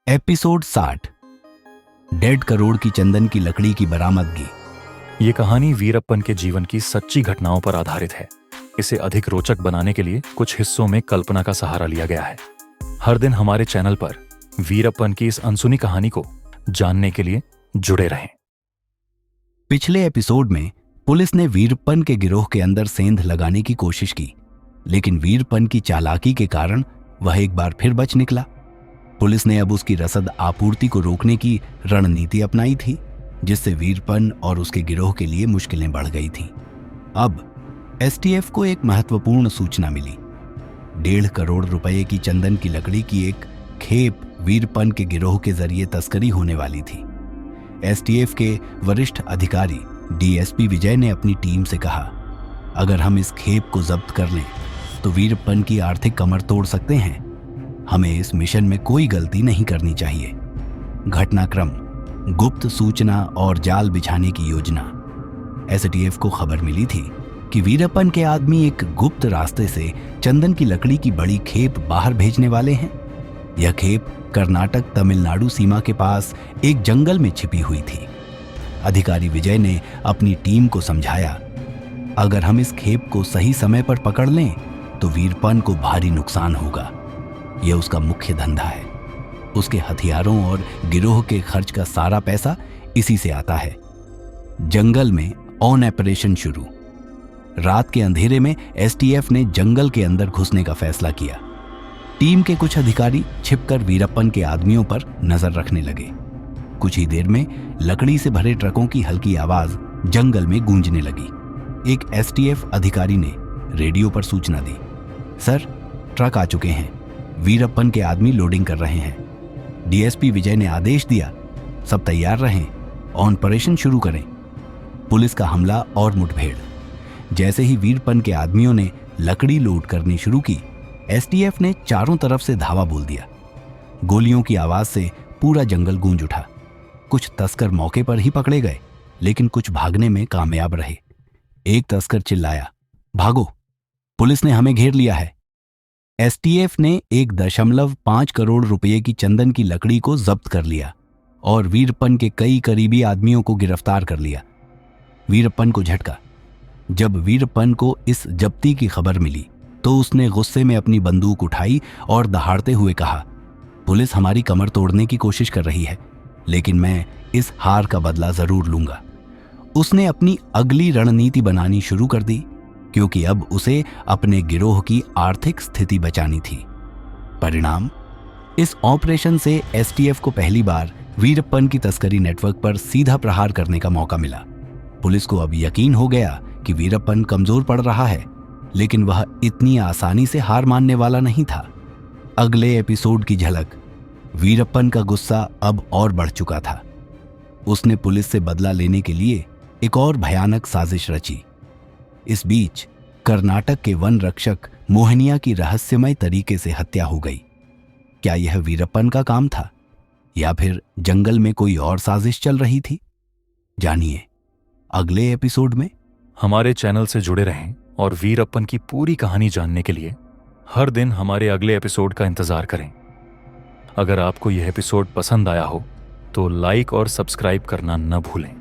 Episode 60 डेढ़ करोड़ की चंदन की लकड़ी की बरामदगी। ये कहानी वीरप्पन के जीवन की सच्ची घटनाओं पर आधारित है। इसे अधिक रोचक बनाने के लिए कुछ हिस्सों में कल्पना का सहारा लिया गया है। हर दिन हमारे चैनल पर वीरप्पन की इस अनसुनी कहानी को जानने के लिए जुड़े रहें। पिछले एपिसोड में पुलिस ने वीरप्पन के गिरोह के अंदर सेंध लगाने की कोशिश की, लेकिन वीरप्पन की चालाकी के कारण वह एक बार फिर बच निकला। पुलिस ने अब उसकी रसद आपूर्ति को रोकने की रणनीति अपनाई थी, जिससे वीरप्पन और उसके गिरोह के लिए मुश्किलें बढ़ गई थीं। अब एसटीएफ को एक महत्वपूर्ण सूचना मिली। 1.5 करोड़ रुपए की चंदन की लकड़ी की एक खेप वीरप्पन के गिरोह के जरिए तस्करी होने वाली थी। एसटीएफ के वरिष्ठ अधिकारी डीएसपी विजय ने अपनी टीम से कहा, अगर हम इस खेप को जब्त कर लें तो वीरप्पन की आर्थिक कमर तोड़ सकते हैं। हमें इस मिशन में कोई गलती नहीं करनी चाहिए। घटनाक्रम, गुप्त सूचना और जाल बिछाने की योजना। एसटीएफ को खबर मिली थी कि वीरप्पन के आदमी एक गुप्त रास्ते से चंदन की लकड़ी की बड़ी खेप बाहर भेजने वाले हैं। यह खेप कर्नाटक तमिलनाडु सीमा के पास एक जंगल में छिपी हुई थी। अधिकारी विजय ने अपनी टीम को समझाया, अगर हम इस खेप को सही समय पर पकड़ लें तो वीरप्पन को भारी नुकसान होगा। यह उसका मुख्य धंधा है। उसके हथियारों और गिरोह के खर्च का सारा पैसा इसी से आता है। जंगल में ऑन ऑपरेशन शुरू। रात के अंधेरे में एसटीएफ ने जंगल के अंदर घुसने का फैसला किया। टीम के कुछ अधिकारी छिपकर वीरप्पन के आदमियों पर नजर रखने लगे। कुछ ही देर में लकड़ी से भरे ट्रकों की हल्की आवाज जंगल में गूंजने लगी। एक एसटीएफ अधिकारी ने रेडियो पर सूचना दी, सर, ट्रक आ चुके हैं। वीरप्पन के आदमी लोडिंग कर रहे हैं। डीएसपी विजय ने आदेश दिया, सब तैयार रहें, ऑपरेशन शुरू करें। पुलिस का हमला और मुठभेड़। जैसे ही वीरप्पन के आदमियों ने लकड़ी लोड करनी शुरू की, एसटीएफ ने चारों तरफ से धावा बोल दिया। गोलियों की आवाज से पूरा जंगल गूंज उठा। कुछ तस्कर मौके पर ही पकड़े गए, लेकिन कुछ भागने में कामयाब रहे। एक तस्कर चिल्लाया, भागो, पुलिस ने हमें घेर लिया है। एसटीएफ ने 1.5 करोड़ रुपए की चंदन की लकड़ी को जब्त कर लिया और वीरप्पन के कई करीबी आदमियों को गिरफ्तार कर लिया। वीरप्पन को झटका। जब वीरप्पन को इस जब्ती की खबर मिली तो उसने गुस्से में अपनी बंदूक उठाई और दहाड़ते हुए कहा, पुलिस हमारी कमर तोड़ने की कोशिश कर रही है, लेकिन मैं इस हार का बदला जरूर लूंगा। उसने अपनी अगली रणनीति बनानी शुरू कर दी, क्योंकि अब उसे अपने गिरोह की आर्थिक स्थिति बचानी थी। परिणाम, इस ऑपरेशन से एसटीएफ को पहली बार वीरप्पन की तस्करी नेटवर्क पर सीधा प्रहार करने का मौका मिला। पुलिस को अब यकीन हो गया कि वीरप्पन कमजोर पड़ रहा है, लेकिन वह इतनी आसानी से हार मानने वाला नहीं था। अगले एपिसोड की झलक। वीरप्पन का गुस्सा अब और बढ़ चुका था। उसने पुलिस से बदला लेने के लिए एक और भयानक साजिश रची। इस बीच कर्नाटक के वन रक्षक मोहनिया की रहस्यमय तरीके से हत्या हो गई। क्या यह वीरप्पन का काम था या फिर जंगल में कोई और साजिश चल रही थी? जानिए अगले एपिसोड में। हमारे चैनल से जुड़े रहें और वीरप्पन की पूरी कहानी जानने के लिए हर दिन हमारे अगले एपिसोड का इंतजार करें। अगर आपको यह एपिसोड पसंद आया हो तो लाइक और सब्सक्राइब करना न भूलें।